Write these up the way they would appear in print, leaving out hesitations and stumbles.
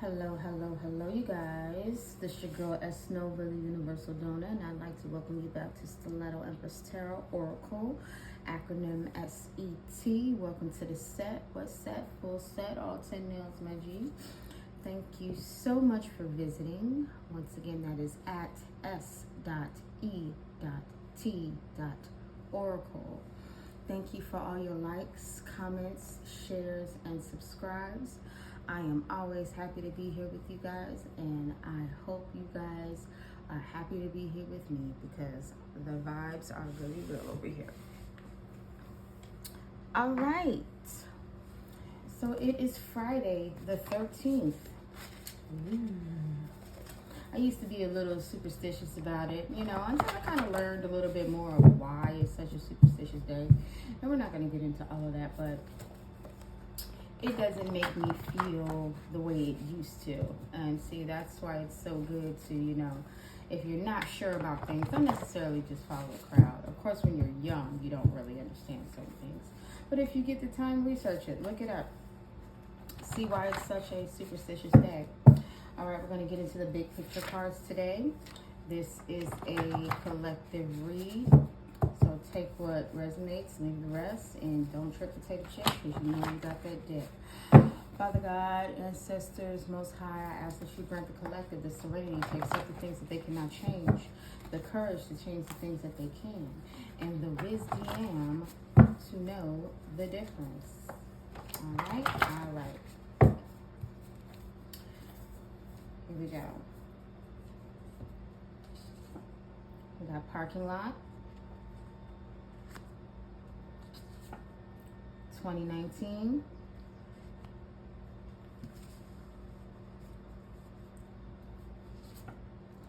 Hello, you guys. This is your girl S.E.T.ORACLE, the Universal Donor, and I'd like to welcome you back to Stiletto Empress Tarot Oracle, acronym S.E.T. Welcome to the set. What set? Full set, all 10 nails, my G. Thank you so much for visiting. Once again, that is at S.E.T.Oracle. Thank you for all your likes, comments, shares, and subscribes. I am always happy to be here with you guys, and I hope you guys are happy to be here with me because the vibes are really real over here. All right. So it is Friday the 13th. I used to be a little superstitious about it, you know, until I kind of learned a little bit more of why it's such a superstitious day. And we're not going to get into all of that, but it doesn't make me feel the way it used to. And see, that's why it's so good to, you know, if you're not sure about things, don't necessarily just follow the crowd. Of course, when you're young, you don't really understand certain things. But if you get the time, research it, look it up. See why it's such a superstitious day. All right, we're going to get into the big picture cards today. This is a collective read. So take what resonates, leave the rest, and don't trip to take a check because you know you got that debt. Father God, ancestors, Most High, I ask that you grant the collective the serenity to accept the things that they cannot change, the courage to change the things that they can, and the wisdom to know the difference. All right. Here we go. We got parking lot. 2019.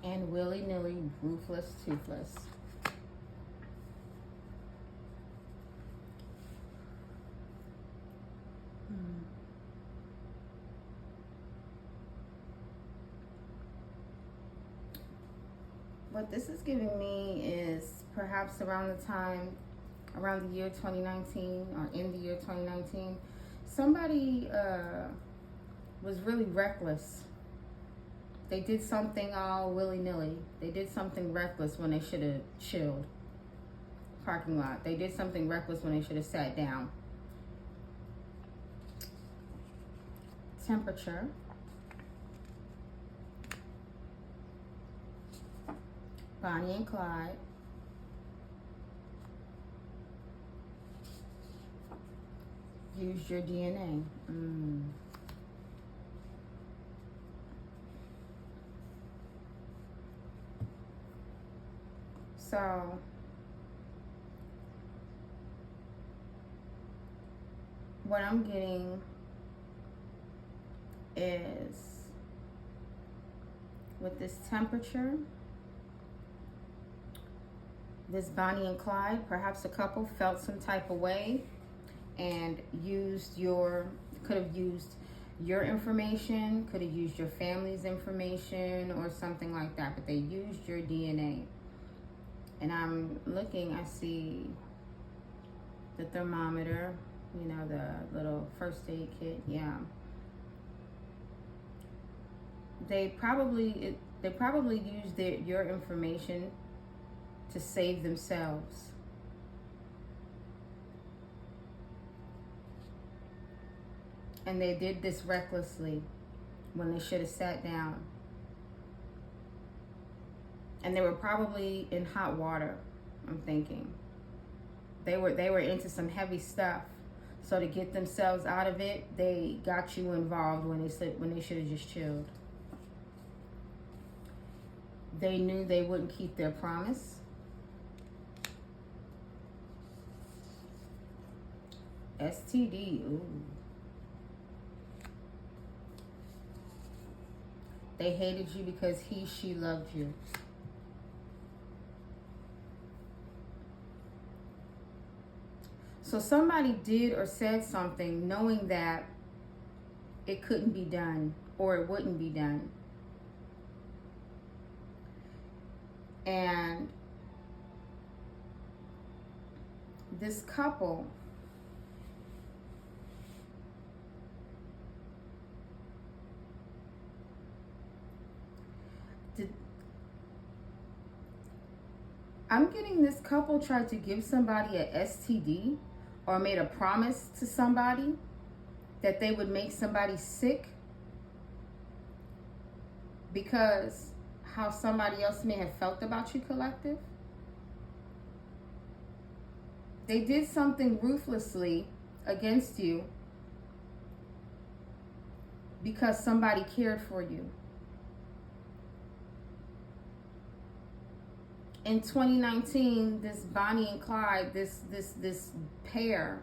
And willy-nilly, ruthless, toothless. What this is giving me is perhaps around the year 2019 or in the year 2019, somebody was really reckless. They did something all willy-nilly. They did something reckless when they should have chilled. Parking lot. They did something reckless when they should have sat down. Temperature. Bonnie and Clyde. Use your DNA. So, what I'm getting is with this temperature, this Bonnie and Clyde, perhaps a couple felt some type of way and could have used your information, could have used your family's information or something like that, but they used your DNA. And I'm looking, I see the thermometer, you know, the little first aid kit, yeah. They probably used your information to save themselves. And they did this recklessly when they should have sat down. And they were probably in hot water, I'm thinking. They were into some heavy stuff. So to get themselves out of it, they got you involved when they should have just chilled. They knew they wouldn't keep their promise. STD, ooh. They hated you because she loved you. So somebody did or said something knowing that it couldn't be done or it wouldn't be done. And this couple I'm getting this couple tried to give somebody a STD or made a promise to somebody that they would make somebody sick because how somebody else may have felt about you, collective. They did something ruthlessly against you because somebody cared for you. In 2019, this Bonnie and Clyde, this pair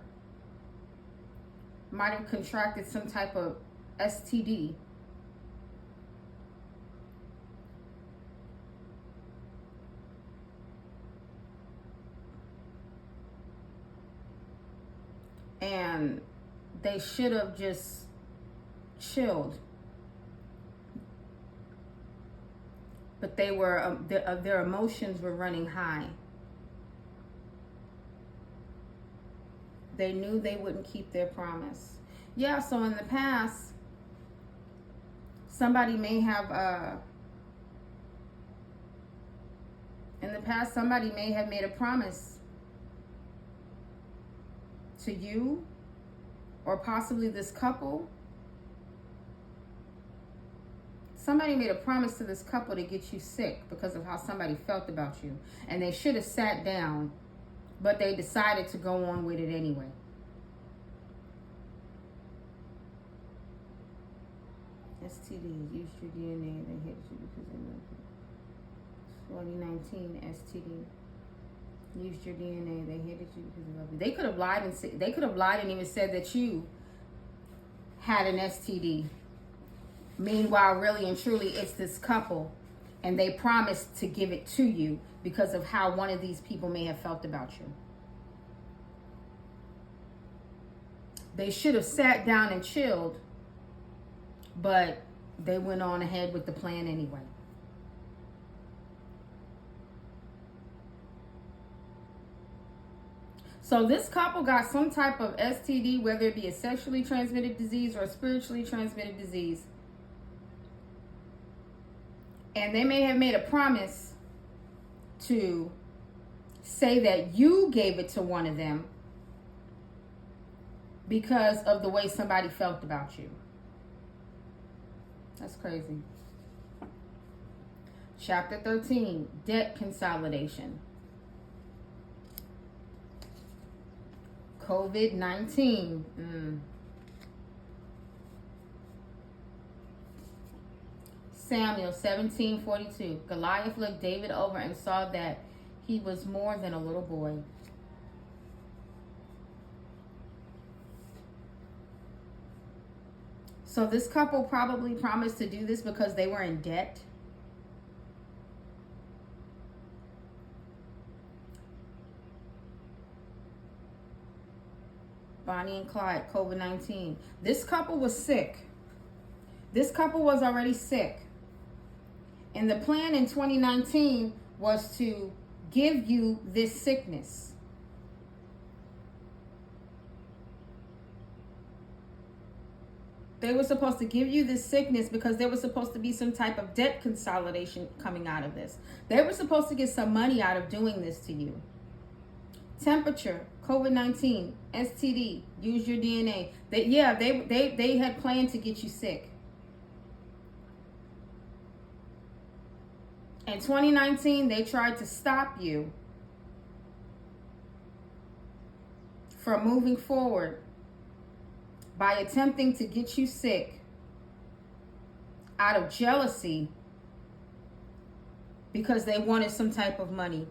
might have contracted some type of STD. And they should have just chilled. But they were their emotions were running high. They knew they wouldn't keep their promise. Yeah, so in the past, somebody may have made a promise to you or possibly this couple. Somebody made a promise to this couple to get you sick because of how somebody felt about you. And they should have sat down, but they decided to go on with it anyway. STD, used your DNA, they hated you because they loved you. 2019 STD. Used your DNA, they hated you because they loved you. They could have lied and even said that you had an STD. Meanwhile, really and truly, it's this couple, and they promised to give it to you because of how one of these people may have felt about you. They should have sat down and chilled, but they went on ahead with the plan anyway. So this couple got some type of STD, whether it be a sexually transmitted disease or a spiritually transmitted disease. And they may have made a promise to say that you gave it to one of them because of the way somebody felt about you. That's crazy. Chapter 13, debt consolidation. COVID-19. Samuel 17:42. Goliath looked David over and saw that he was more than a little boy. So this couple probably promised to do this because they were in debt. Bonnie and Clyde, COVID-19. This couple was sick. This couple was already sick. And the plan in 2019 was to give you this sickness. They were supposed to give you this sickness because there was supposed to be some type of debt consolidation coming out of this. They were supposed to get some money out of doing this to you. Temperature, COVID-19, STD, use your DNA. They had planned to get you sick. In 2019, they tried to stop you from moving forward by attempting to get you sick out of jealousy because they wanted some type of money.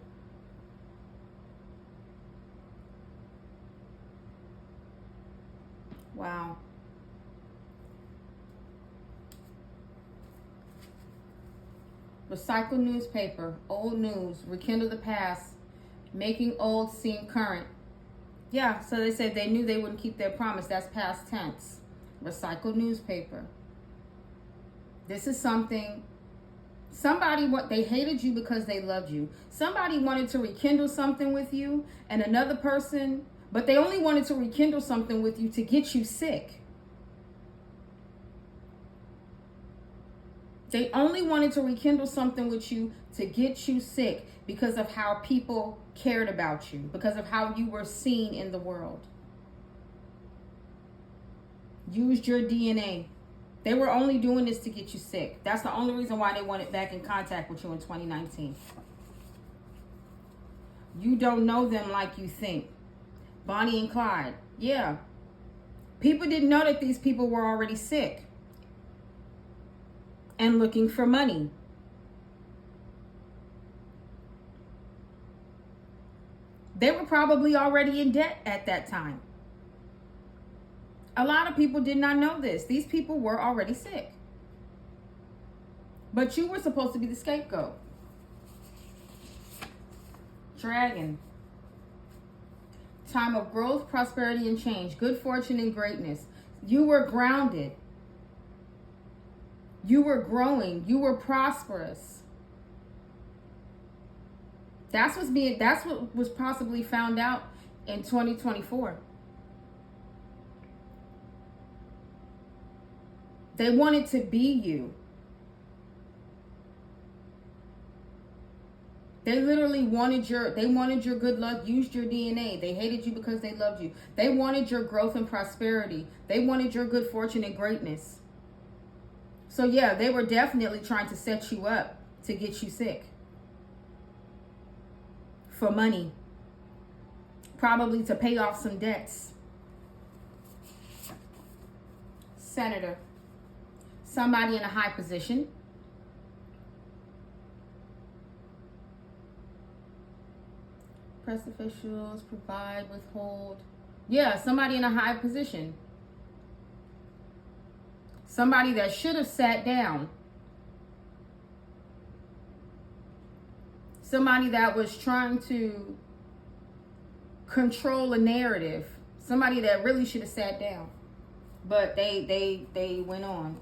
Wow. Recycle newspaper, old news, rekindle the past, making old seem current. Yeah, so they said they knew they wouldn't keep their promise. That's past tense. Recycle newspaper. This is something, they hated you because they loved you. Somebody wanted to rekindle something with you, and another person, but they only wanted to rekindle something with you to get you sick. They only wanted to rekindle something with you to get you sick because of how people cared about you, because of how you were seen in the world. Used your DNA. They were only doing this to get you sick. That's the only reason why they wanted back in contact with you in 2019. You don't know them like you think. Bonnie and Clyde. Yeah. People didn't know that these people were already sick and looking for money. They were probably already in debt at that time. A lot of people did not know this. These people were already sick. But you were supposed to be the scapegoat. Dragon. Time of growth, prosperity, and change. Good fortune and greatness. You were grounded. You were growing. You were prosperous. That's what was possibly found out in 2024. They wanted to be you. They literally wanted your good luck, used your DNA. They hated you because they loved you. They wanted your growth and prosperity. They wanted your good fortune and greatness. So yeah, they were definitely trying to set you up to get you sick. For money. Probably to pay off some debts. Senator. Somebody in a high position. Press officials, provide, withhold. Yeah, somebody in a high position. Somebody that should have sat down. Somebody that was trying to control a narrative. Somebody that really should have sat down. But they went on.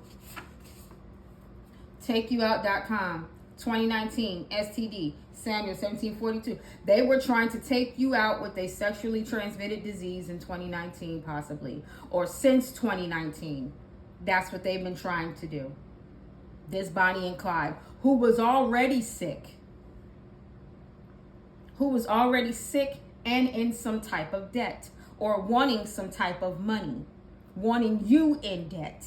TakeYouOut.com. 2019 STD. Samuel 1742. They were trying to take you out with a sexually transmitted disease in 2019, possibly. Or since 2019. That's what they've been trying to do. This Bonnie and Clyde, who was already sick. Who was already sick and in some type of debt. Or wanting some type of money. Wanting you in debt.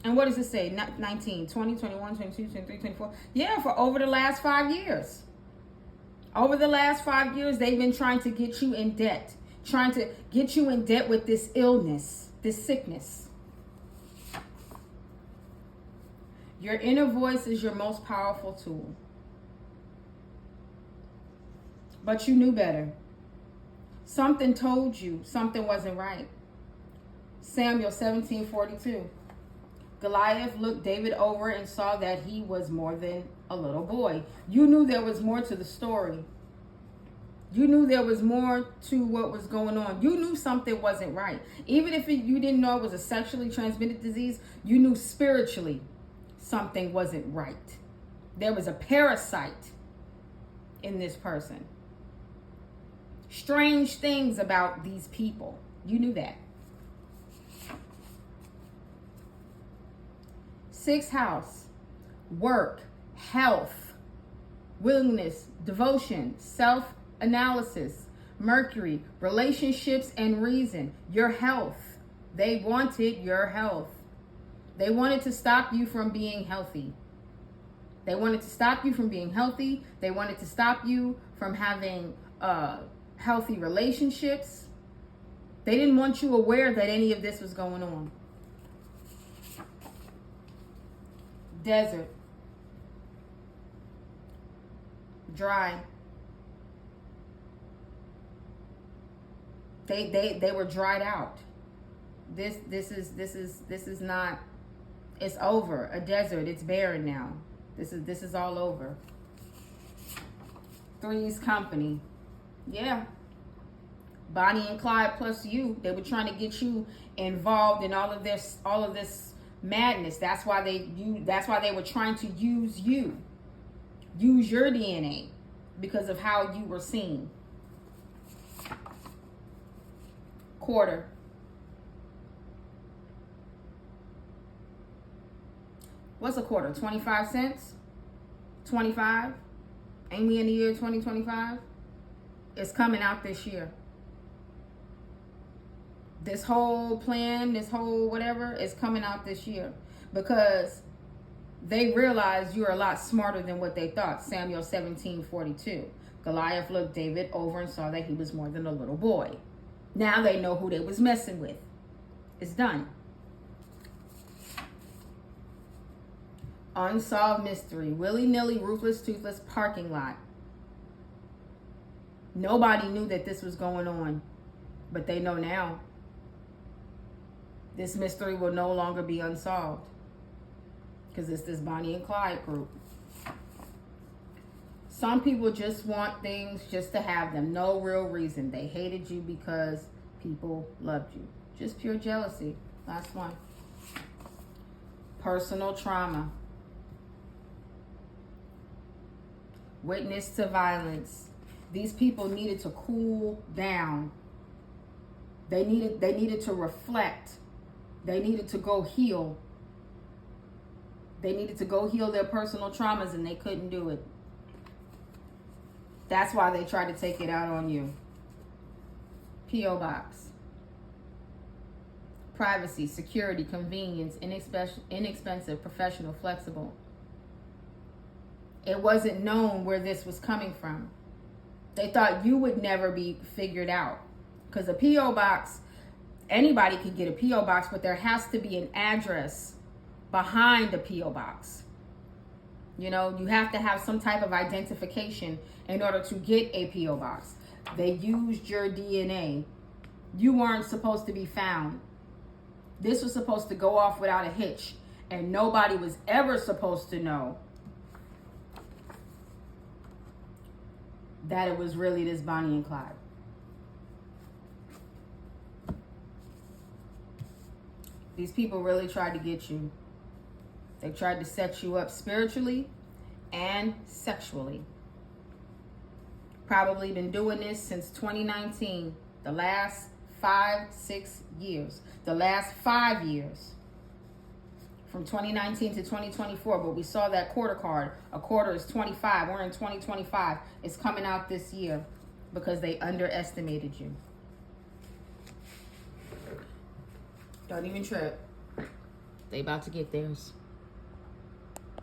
And what does it say? 19, 20, 21, 22, 23, 24. Yeah, for over the last 5 years. Over the last 5 years, they've been trying to get you in debt. Trying to get you in debt with this illness, this sickness. Your inner voice is your most powerful tool. But you knew better. Something told you something wasn't right. Samuel 17:42. Goliath looked David over and saw that he was more than a little boy. You knew there was more to the story. You knew there was more to what was going on. You knew something wasn't right. Even if you didn't know it was a sexually transmitted disease, you knew spiritually something wasn't right. There was a parasite in this person. Strange things about these people. You knew that. 6th house, work, health, willingness, devotion, self-analysis, Mercury, relationships and reason, your health. They wanted your health. They wanted to stop you from being healthy. They wanted to stop you from being healthy. They wanted to stop you from having healthy relationships. They didn't want you aware that any of this was going on. Desert. Dry. They were dried out. This is not, it's over. A desert, it's barren now. This is all over. 3's company. Yeah. Bonnie and Clyde plus you, they were trying to get you involved in all of this madness. That's why they were trying to use you. Use your DNA because of how you were seen. Quarter. What's a quarter? 25 cents? 25? Ain't we in the year 2025? It's coming out this year. This whole plan, this whole whatever is coming out this year because they realized you're a lot smarter than what they thought. Samuel 17:42. Goliath looked David over and saw that he was more than a little boy. Now they know who they was messing with. It's done. Unsolved mystery. Willy-nilly, ruthless, toothless parking lot. Nobody knew that this was going on, but they know now. This mystery will no longer be unsolved because it's this Bonnie and Clyde group. Some people just want things just to have them. No real reason. They hated you because people loved you. Just pure jealousy. Last one. Personal trauma. Witness to violence. These people needed to cool down. They needed to reflect. They needed to go heal. They needed to go heal their personal traumas and they couldn't do it. That's why they tried to take it out on you. P.O. Box. Privacy, security, convenience, inexpensive, professional, flexible. It wasn't known where this was coming from. They thought you would never be figured out. Because a P.O. Box, anybody could get a P.O. Box, but there has to be an address behind the P.O. Box. You know, you have to have some type of identification in order to get a P.O. Box. They used your DNA. You weren't supposed to be found. This was supposed to go off without a hitch. And nobody was ever supposed to know that it was really this Bonnie and Clyde. These people really tried to get you. They tried to set you up spiritually and sexually. Probably been doing this since 2019. The last 5-6 years. The last 5 years. From 2019 to 2024. But we saw that quarter card. A quarter is 25. We're in 2025. It's coming out this year because they underestimated you. Don't even trip. They about to get theirs.